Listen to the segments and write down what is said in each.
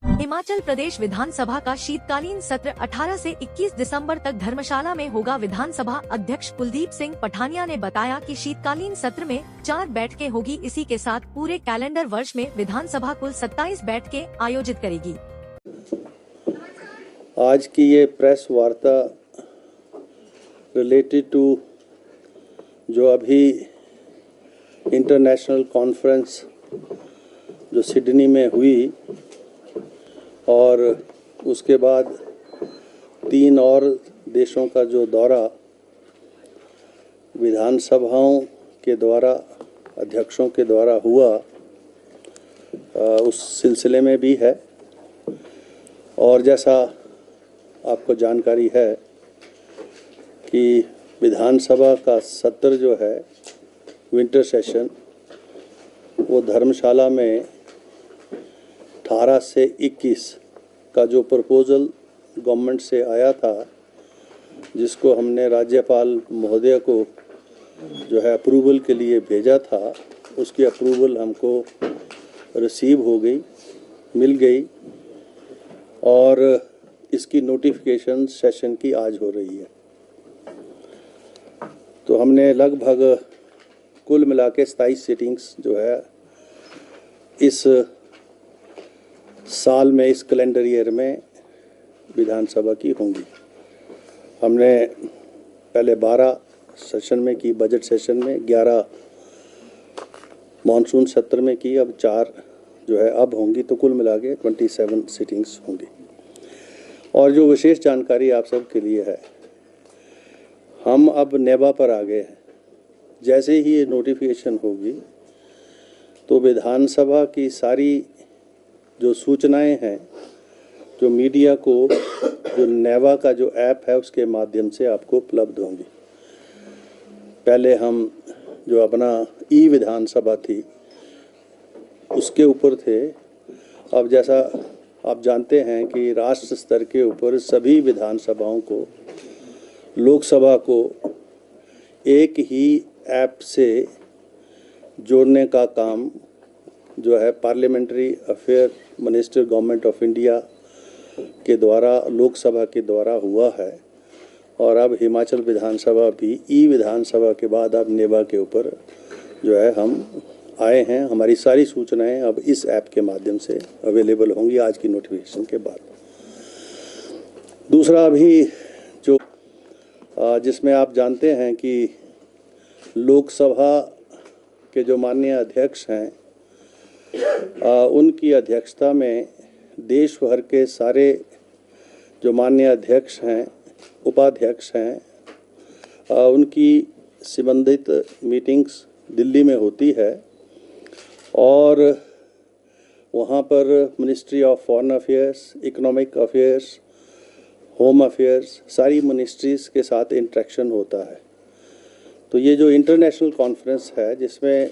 हिमाचल प्रदेश विधानसभा का शीतकालीन सत्र 18 से 21 दिसंबर तक धर्मशाला में होगा। विधानसभा अध्यक्ष कुलदीप सिंह पठानिया ने बताया कि शीतकालीन सत्र में 4 बैठकें होगी। इसी के साथ पूरे कैलेंडर वर्ष में विधानसभा कुल 27 बैठकें आयोजित करेगी। आज की ये प्रेस वार्ता रिलेटेड टू जो अभी इंटरनेशनल कॉन्फ्रेंस जो सिडनी में हुई और उसके बाद 3 और देशों का जो दौरा विधानसभाओं के द्वारा अध्यक्षों के द्वारा हुआ, उस सिलसिले में भी है। और जैसा आपको जानकारी है कि विधानसभा का सत्र जो है विंटर सेशन वो धर्मशाला में 18 से 21 का जो प्रपोज़ल गवर्नमेंट से आया था, जिसको हमने राज्यपाल महोदय को जो है अप्रूवल के लिए भेजा था, उसकी अप्रूवल हमको रिसीव हो गई, मिल गई और इसकी नोटिफिकेशन सेशन की आज हो रही है। तो हमने लगभग कुल मिला के 27 सीटिंग्स जो है इस साल में, इस कैलेंडर ईयर में विधानसभा की होंगी। हमने पहले 12 सेशन में की, बजट सेशन में 11 मॉनसून सत्र में की, अब 4 जो है अब होंगी, तो कुल मिला के 27 सीटिंग्स होंगी। और जो विशेष जानकारी आप सब के लिए है, हम अब नेबा पर आ गए हैं। जैसे ही ये नोटिफिकेशन होगी तो विधानसभा की सारी जो सूचनाएं हैं जो मीडिया को जो नेवा का जो ऐप है उसके माध्यम से आपको उपलब्ध होंगी। पहले हम जो अपना ई विधानसभा थी उसके ऊपर थे। अब जैसा आप जानते हैं कि राष्ट्र स्तर के ऊपर सभी विधानसभाओं को, लोकसभा को एक ही ऐप से जोड़ने का काम जो है parliamentary affair minister government of India के द्वारा, लोकसभा के द्वारा हुआ है। और अब हिमाचल विधानसभा भी ई विधानसभा के बाद अब नेबा के ऊपर जो है हम आए हैं। हमारी सारी सूचनाएं अब इस ऐप के माध्यम से अवेलेबल होंगी आज की नोटिफिकेशन के बाद। दूसरा, अभी जो जिसमें आप जानते हैं कि लोकसभा के जो माननीय अध्यक्ष हैं, उनकी अध्यक्षता में देश भर के सारे जो माननीय अध्यक्ष हैं, उपाध्यक्ष हैं, उनकी संबंधित मीटिंग्स दिल्ली में होती है। और वहाँ पर ministry of foreign affairs, economic affairs, home affairs, सारी मिनिस्ट्रीज़ के साथ इंटरेक्शन होता है। तो ये जो इंटरनेशनल कॉन्फ्रेंस है जिसमें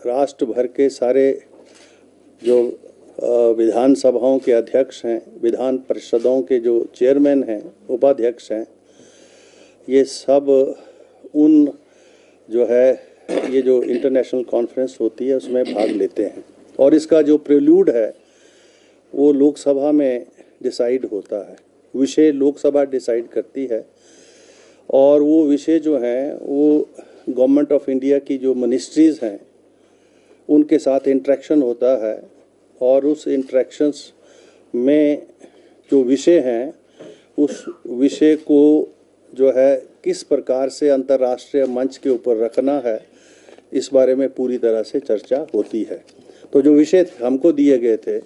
राष्ट्र भर के सारे जो विधानसभाओं के अध्यक्ष हैं, विधान परिषदों के जो चेयरमैन हैं, उपाध्यक्ष हैं, ये सब उन जो है ये जो इंटरनेशनल कॉन्फ्रेंस होती है उसमें भाग लेते हैं। और इसका जो प्रेल्यूड है वो लोकसभा में डिसाइड होता है, विषय लोकसभा डिसाइड करती है। और वो विषय जो हैं वो गवर्नमेंट ऑफ इंडिया की जो मिनिस्ट्रीज़ हैं उनके साथ इंटरेक्शन होता है। और उस इंटरेक्शंस में जो विषय हैं उस विषय को जो है किस प्रकार से अंतर्राष्ट्रीय मंच के ऊपर रखना है, इस बारे में पूरी तरह से चर्चा होती है। तो जो विषय हमको दिए गए थे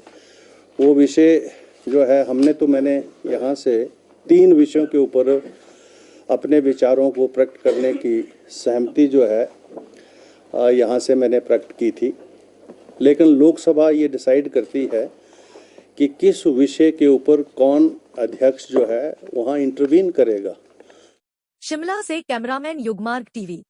वो विषय जो है मैंने यहाँ से 3 विषयों के ऊपर अपने विचारों को प्रकट करने की सहमति जो है यहाँ से मैंने प्रकट की थी। लेकिन लोकसभा ये डिसाइड करती है कि किस विषय के ऊपर कौन अध्यक्ष जो है वहाँ इंटरवीन करेगा। शिमला से कैमरामैन युगमार्ग टीवी।